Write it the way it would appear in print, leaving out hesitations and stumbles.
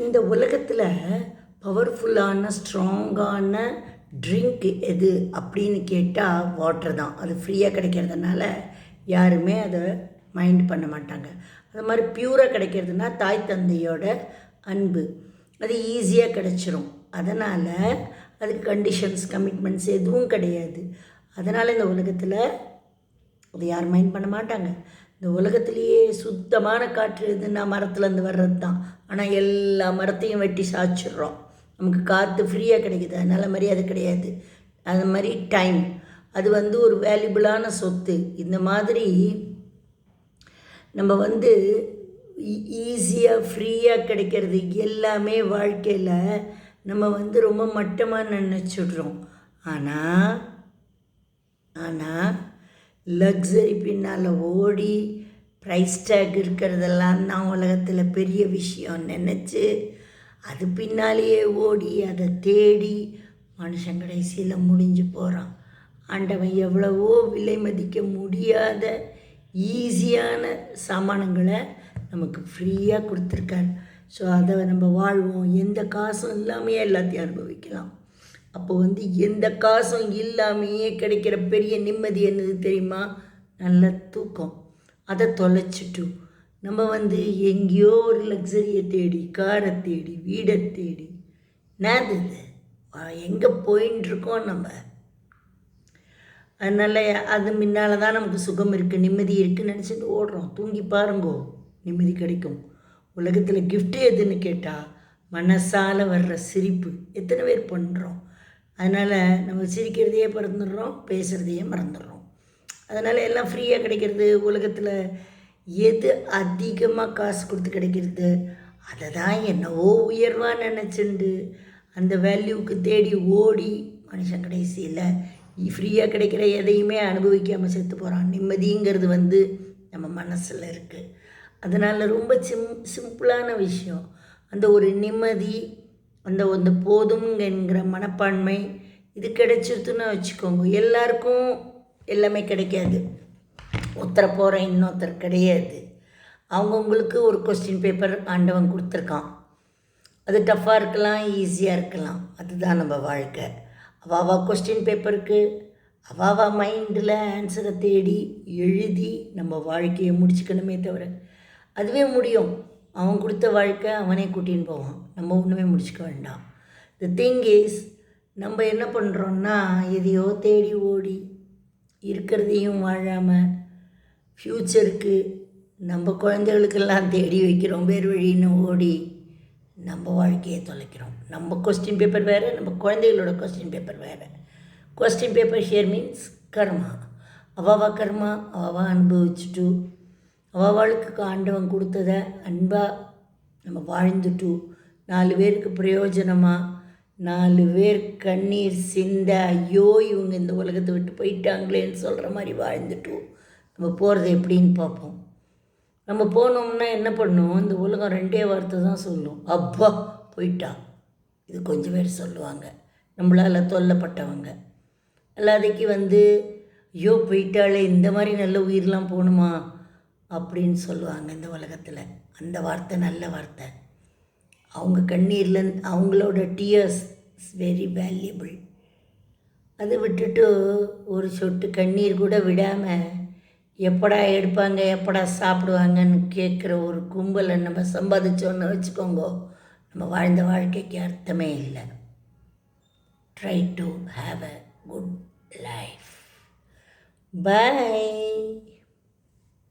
இந்த உலகத்தில் பவர்ஃபுல்லான ஸ்ட்ராங்கான ட்ரிங்க் எது அப்படின்னு கேட்டால் வாட்டர் தான். அது ஃப்ரீயாக கிடைக்கிறதுனால யாருமே அதை மைண்ட் பண்ண மாட்டாங்க. அது மாதிரி பியூராக கிடைக்கிறதுனா தாய் தந்தையோட அன்பு, அது ஈஸியாக கிடச்சிரும். அதனால் அதுக்கு கண்டிஷன்ஸ் கமிட்மெண்ட்ஸ் எதுவும் கிடையாது. அதனால் இந்த உலகத்தில் அதை யாரும் மைண்ட் பண்ண மாட்டாங்க. இந்த உலகத்துலேயே சுத்தமான காற்று எதுன்னா மரத்துலேருந்து வர்றது தான். ஆனால் எல்லா மரத்தையும் வெட்டி சாய்ச்சிட்றோம். நமக்கு காற்று ஃப்ரீயாக கிடைக்குது, அதனால் மரியாதை கிடையாது. அது மாதிரி டைம், அது ஒரு வேல்யூபிளான சொத்து. இந்த மாதிரி நம்ம ஈஸியாக ஃப்ரீயாக கிடைக்கிறது எல்லாமே வாழ்க்கையில் நம்ம ரொம்ப மட்டமாக நினச்சிடுறோம். ஆனால் லக்ஸரி பின்னால் ஓடி ப்ரைஸ் டேக் இருக்கிறதெல்லாம் தான் உலகத்தில் பெரிய விஷயம் நினச்சி அது பின்னாலேயே ஓடி அதை தேடி மனுஷன் கடைசியில் முடிஞ்சு போகிறான். ஆண்டவன் எவ்வளவோ விலை மதிக்க முடியாத ஈஸியான சாமானங்களை நமக்கு ஃப்ரீயாக கொடுத்துருக்காரு. ஸோ அதை நம்ம வாழ்வோம். எந்த காசும் இல்லாமையே எல்லாத்தையும் அனுபவிக்கலாம். அப்போ எந்த காசும் இல்லாமையே கிடைக்கிற பெரிய நிம்மதி என்னது தெரியுமா? நல்ல தூக்கம். அதை தொலைச்சிட்டு நம்ம எங்கேயோ ஒரு லக்ஸரியை தேடி, காரை தேடி, வீடை தேடி நேது எங்கே போயின்னு இருக்கோம் நம்ம. அதனால் அது முன்னால் தான் நமக்கு சுகம் இருக்குது, நிம்மதி இருக்குதுன்னு நினச்சிட்டு ஓடுறோம். தூங்கி பாருங்கோ, நிம்மதி கிடைக்கும். உலகத்தில் கிஃப்ட்டு எதுன்னு கேட்டால் மனசால் வர்ற சிரிப்பு. எத்தனை பேர் பண்ணுறோம்? அதனால் நம்ம சிரிக்கிறதையே மறந்துடுறோம், பேசுகிறதையே மறந்துடுறோம். அதனால் எல்லாம் ஃப்ரீயாக கிடைக்கிறது. உலகத்தில் எது அதிகமாக காசு கொடுத்து கிடைக்கிறது அதை தான் என்னவோ உயர்வாக நினச்சிண்டு அந்த வேல்யூவுக்கு தேடி ஓடி மனுஷன் கடைசியில் ஃப்ரீயாக கிடைக்கிற எதையுமே அனுபவிக்காமல் செத்து போகிறான். நிம்மதிங்கிறது நம்ம மனசில் இருக்குது. அதனால் ரொம்ப சிம்பிளான விஷயம் அந்த ஒரு நிம்மதி, அந்த போதுங்கிற மனப்பான்மை இது கிடைச்சிருத்துன்னு வச்சுக்கோங்க. எல்லாருக்கும் எல்லாமே கிடைக்காது. ஒருத்தரை போகிற இன்னொருத்தர் கிடையாது. அவங்கவுங்களுக்கு ஒரு கொஸ்டின் பேப்பர் ஆண்டவன் கொடுத்துருக்கான். அது டஃப்பாக இருக்கலாம், ஈஸியாக இருக்கலாம். அதுதான் நம்ம வாழ்க்கை. அவாவா கொஸ்டின் பேப்பருக்கு அவாவா மைண்டில் ஆன்சரை தேடி எழுதி நம்ம வாழ்க்கையை முடிச்சுக்கணுமே தவிர அதுவே முடியும். அவன் கொடுத்த வாழ்க்கை அவனே கூட்டின்னு போவான். நம்ம ஒன்றுமே முடிச்சுக்க வேண்டாம். த திங் இஸ், நம்ம என்ன பண்ணுறோன்னா எதையோ தேடி ஓடி இருக்கிறதையும் வாழாமல் ஃப்யூச்சருக்கு நம்ம குழந்தைகளுக்கெல்லாம் தேடி வைக்கிறோம். வேறு வழின்னு ஓடி நம்ம வாழ்க்கையை தொலைக்கிறோம். நம்ம கொஸ்டின் பேப்பர் வேறு, நம்ம குழந்தைகளோட கொஸ்டின் பேப்பர் வேறு. கொஸ்டின் பேப்பர் ஹியர் மீன்ஸ் கர்மா. அவாவா கர்மா அவாவா அனுபவிச்சுட்டு அவளுக்கு ஆண்டவன் கொடுத்ததை அன்பாக நம்ம வாழ்ந்துட்டு 4 பேருக்கு பிரயோஜனமாக 4 பேர் கண்ணீர் சிந்த ஐயோ இவங்க இந்த உலகத்தை விட்டு போயிட்டாங்களேன்னு சொல்கிற மாதிரி வாழ்ந்துட்டு நம்ம போகிறது எப்படின்னு பார்ப்போம். நம்ம போனோம்னா என்ன பண்ணுவோம்? இந்த உலகம் 2 வார்த்தை தான் சொல்லும், அப்பா போயிட்டா. இது கொஞ்சம் பேர் சொல்லுவாங்க, நம்மளால் தொல்லப்பட்டவங்க. எல்லாத்தைக்கு ஐயோ போயிட்டாலே, இந்த மாதிரி நல்ல உயிரெலாம் போகணுமா அப்படின்னு சொல்லுவாங்க இந்த உலகத்தில். அந்த வார்த்தை நல்ல வார்த்தை. அவங்க கண்ணீரில் அவங்களோட டியர்ஸ் இஸ் வெரி வேல்யூபிள். அதை விட்டுட்டு ஒரு சொட்டு கண்ணீர் கூட விடாமல் எப்படா எடுப்பாங்க, எப்படா சாப்பிடுவாங்கன்னு கேட்குற ஒரு கும்பலை நம்ம சம்பாதிச்சோன்னு வச்சுக்கோங்க, நம்ம வாழ்ந்த வாழ்க்கைக்கு அர்த்தமே இல்லை. Try to have a good life. By.